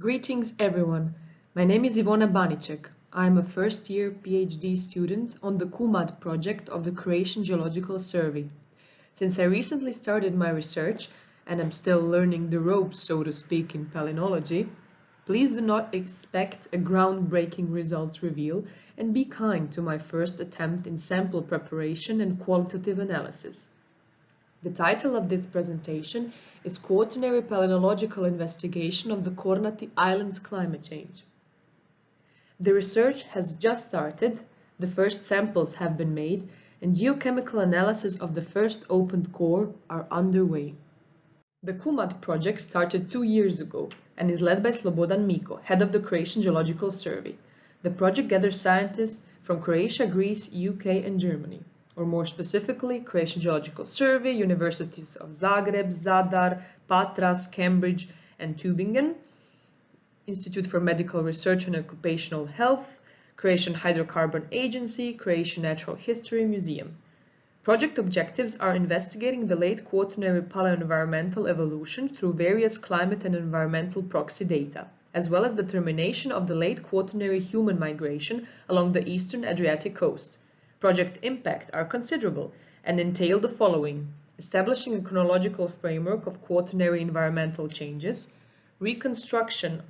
Greetings everyone, my name is Ivona Banicek. I am a first-year PhD student on the CUMAD project of the Croatian Geological Survey. Since I recently started my research and am still learning the ropes, so to speak, in palynology, please do not expect a groundbreaking results reveal and be kind to my first attempt in sample preparation and qualitative analysis. The title of this presentation is Quaternary Palynological Investigation of the Kornati Islands Climate Change. The research has just started, the first samples have been made, and geochemical analysis of the first opened core are underway. The CUMAD project started 2 years ago and is led by Slobodan Miko, head of the Croatian Geological Survey. The project gathers scientists from Croatia, Greece, UK and Germany, or more specifically, Croatian Geological Survey, Universities of Zagreb, Zadar, Patras, Cambridge and Tübingen, Institute for Medical Research and Occupational Health, Croatian Hydrocarbon Agency, Croatian Natural History Museum. Project objectives are investigating the late Quaternary paleo-environmental evolution through various climate and environmental proxy data, as well as determination of the late Quaternary human migration along the eastern Adriatic coast. Project impact are considerable and entail the following: establishing a chronological framework of quaternary environmental changes, reconstruction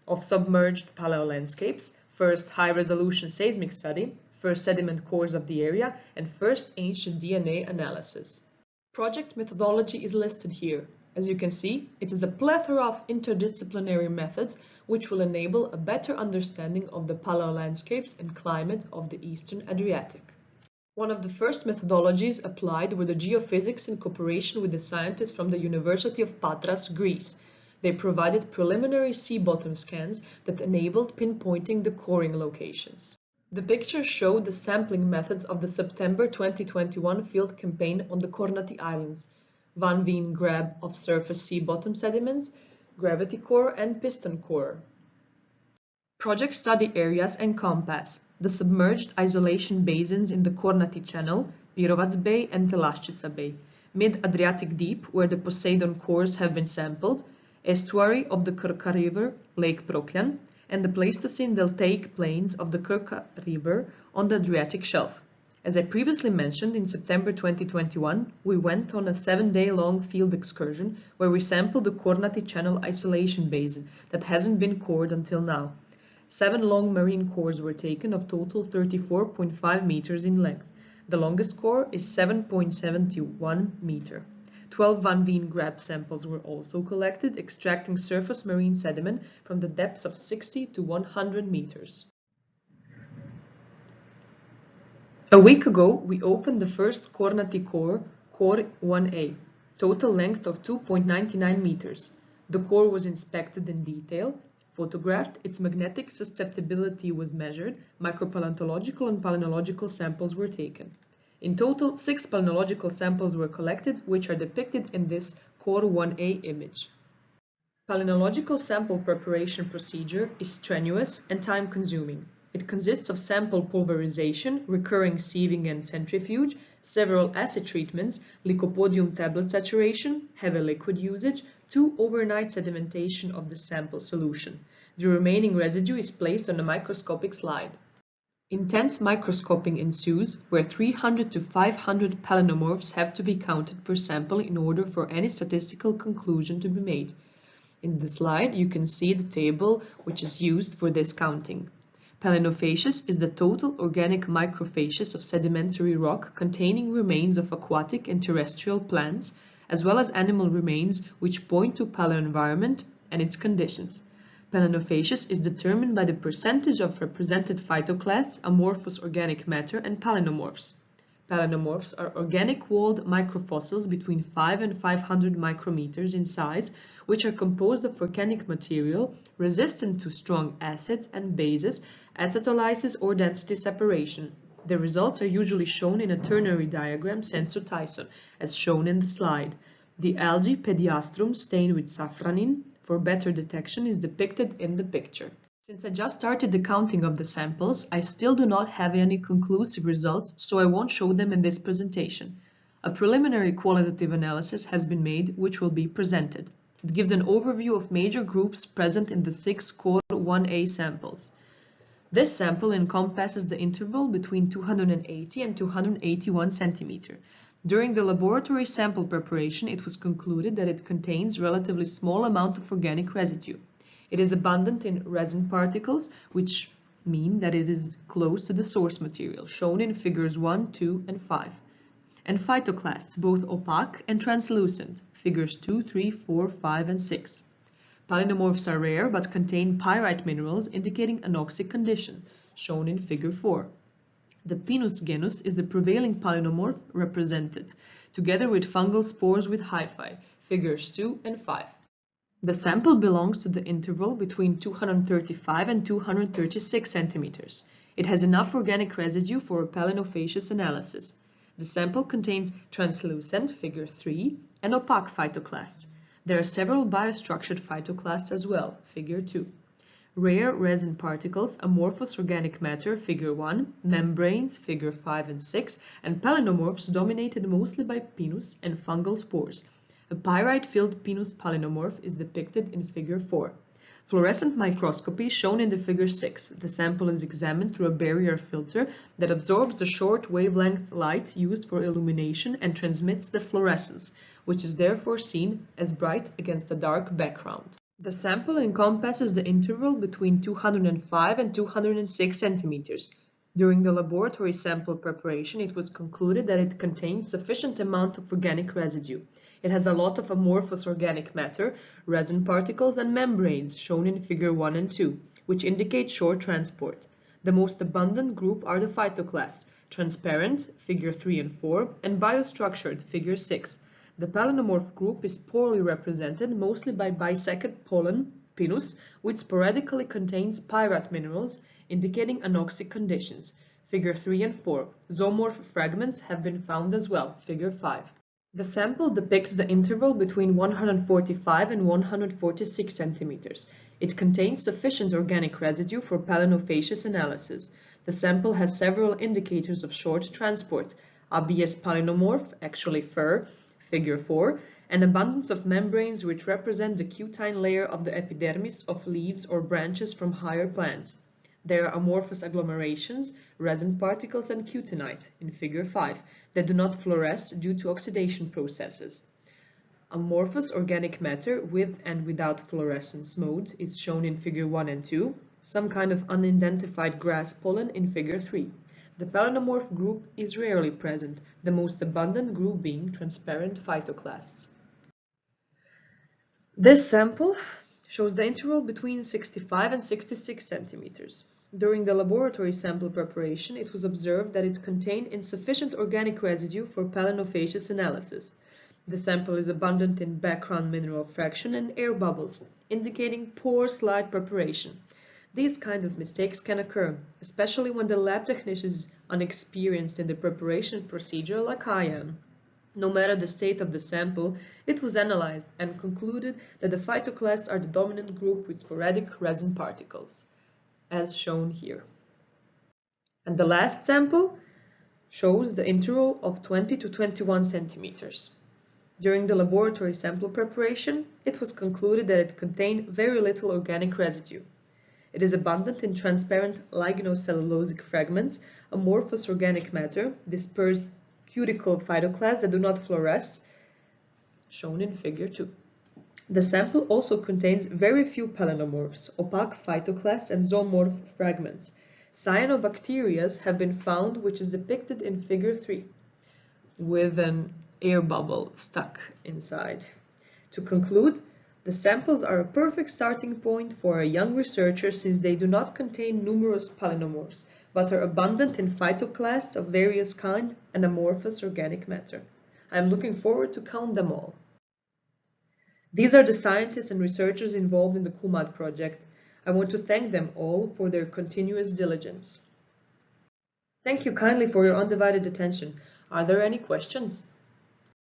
of submerged paleo-landscapes, first high-resolution seismic study, first sediment cores of the area, and first ancient DNA analysis. Project methodology is listed here. As you can see, it is a plethora of interdisciplinary methods which will enable a better understanding of the paleo-landscapes and climate of the eastern Adriatic. One of the first methodologies applied were the geophysics in cooperation with the scientists from the University of Patras, Greece. They provided preliminary sea bottom scans that enabled pinpointing the coring locations. The pictures show the sampling methods of the September 2021 field campaign on the Kornati Islands: Van Veen grab of surface sea bottom sediments, gravity core and piston core. Project study areas encompass the submerged isolation basins in the Kornati Channel, Pirovac Bay and Telaščica Bay, mid-Adriatic Deep, where the Poseidon cores have been sampled, estuary of the Krka River, Lake Prokljan, and the Pleistocene deltaic plains of the Krka River on the Adriatic Shelf. As I previously mentioned, in September 2021, we went on a 7-day-long field excursion where we sampled the Kornati Channel isolation basin that hasn't been cored until now. 7 long marine cores were taken of total 34.5 meters in length. The longest core is 7.71 meter. 12 Van Veen grab samples were also collected, extracting surface marine sediment from the depths of 60 to 100 meters. A week ago, we opened the first Kornati core, Core 1A, total length of 2.99 meters. The core was inspected in detail, photographed, its magnetic susceptibility was measured, micropaleontological and palynological samples were taken. In total, 6 palynological samples were collected, which are depicted in this Core 1A image. Palynological sample preparation procedure is strenuous and time-consuming. It consists of sample pulverization, recurring sieving and centrifuge, several acid treatments, lycopodium tablet saturation, heavy liquid usage, 2 overnight sedimentation of the sample solution. The remaining residue is placed on a microscopic slide. Intense microscoping ensues, where 300 to 500 palynomorphs have to be counted per sample in order for any statistical conclusion to be made. In the slide, you can see the table which is used for this counting. Palynofacies is the total organic microfacies of sedimentary rock containing remains of aquatic and terrestrial plants, as well as animal remains which point to paleoenvironment and its conditions. Palynofacies is determined by the percentage of represented phytoclasts, amorphous organic matter, and palynomorphs. Palynomorphs are organic walled microfossils between 5 and 500 micrometers in size, which are composed of organic material resistant to strong acids and bases, acetolysis or density separation. The results are usually shown in a ternary diagram sensu-Tyson, as shown in the slide. The algae Pediastrum stained with safranin for better detection is depicted in the picture. Since I just started the counting of the samples, I still do not have any conclusive results, so I won't show them in this presentation. A preliminary qualitative analysis has been made, which will be presented. It gives an overview of major groups present in the 6 core 1A samples. This sample encompasses the interval between 280 and 281 centimeter. During the laboratory sample preparation, it was concluded that it contains relatively small amount of organic residue. It is abundant in resin particles, which mean that it is close to the source material, shown in figures 1, 2, and 5. And phytoclasts, both opaque and translucent, figures 2, 3, 4, 5, and 6. Palynomorphs are rare but contain pyrite minerals indicating anoxic condition, shown in figure 4. The Pinus genus is the prevailing palynomorph represented, together with fungal spores with hyphae, figures 2 and 5. The sample belongs to the interval between 235 and 236 centimeters. It has enough organic residue for a palynofacious analysis. The sample contains translucent, figure 3, and opaque phytoclasts. There are several biostructured phytoclasts as well, figure 2. Rare resin particles, amorphous organic matter, figure 1, membranes, figure 5 and 6, and palynomorphs dominated mostly by pinus and fungal spores. A pyrite-filled pinus palynomorph is depicted in figure 4. Fluorescent microscopy shown in the figure 6. The sample is examined through a barrier filter that absorbs the short wavelength light used for illumination and transmits the fluorescence, which is therefore seen as bright against a dark background. The sample encompasses the interval between 205 and 206 centimeters. During the laboratory sample preparation, it was concluded that it contains sufficient amount of organic residue. It has a lot of amorphous organic matter, resin particles, and membranes shown in figure 1 and 2, which indicate short transport. The most abundant group are the phytoclasts, transparent, figure 3 and 4, and biostructured, figure 6. The palynomorph group is poorly represented, mostly by bisected pollen, pinus, which sporadically contains pyrite minerals, indicating anoxic conditions, figure 3 and 4. Zoomorph fragments have been found as well, figure 5. The sample depicts the interval between 145 and 146 centimeters. It contains sufficient organic residue for palynofacious analysis. The sample has several indicators of short transport, ABS palynomorph, actually fur, figure 4, and abundance of membranes which represent the cutine layer of the epidermis of leaves or branches from higher plants. There are amorphous agglomerations, resin particles, and cutinite, in figure 5, that do not fluoresce due to oxidation processes. Amorphous organic matter with and without fluorescence mode is shown in figure 1 and 2, some kind of unidentified grass pollen in figure 3. The palynomorph group is rarely present, the most abundant group being transparent phytoclasts. This sample shows the interval between 65 and 66 centimeters. During the laboratory sample preparation, it was observed that it contained insufficient organic residue for palynofacious analysis. The sample is abundant in background mineral fraction and air bubbles, indicating poor slide preparation. These kinds of mistakes can occur, especially when the lab technician is unexperienced in the preparation procedure like I am. No matter the state of the sample, it was analyzed and concluded that the phytoclasts are the dominant group with sporadic resin particles, as shown here. And the last sample shows the interval of 20 to 21 centimeters. During the laboratory sample preparation, it was concluded that it contained very little organic residue. It is abundant in transparent lignocellulosic fragments, amorphous organic matter, dispersed cuticle phytoclasts that do not fluoresce, shown in figure 2. The sample also contains very few palynomorphs, opaque phytoclasts, and zoomorph fragments. Cyanobacteria have been found, which is depicted in figure 3, with an air bubble stuck inside. To conclude, the samples are a perfect starting point for a young researcher since they do not contain numerous palynomorphs, but are abundant in phytoclasts of various kinds and amorphous organic matter. I am looking forward to count them all. These are the scientists and researchers involved in the CUMAD project. I want to thank them all for their continuous diligence. Thank you kindly for your undivided attention. Are there any questions?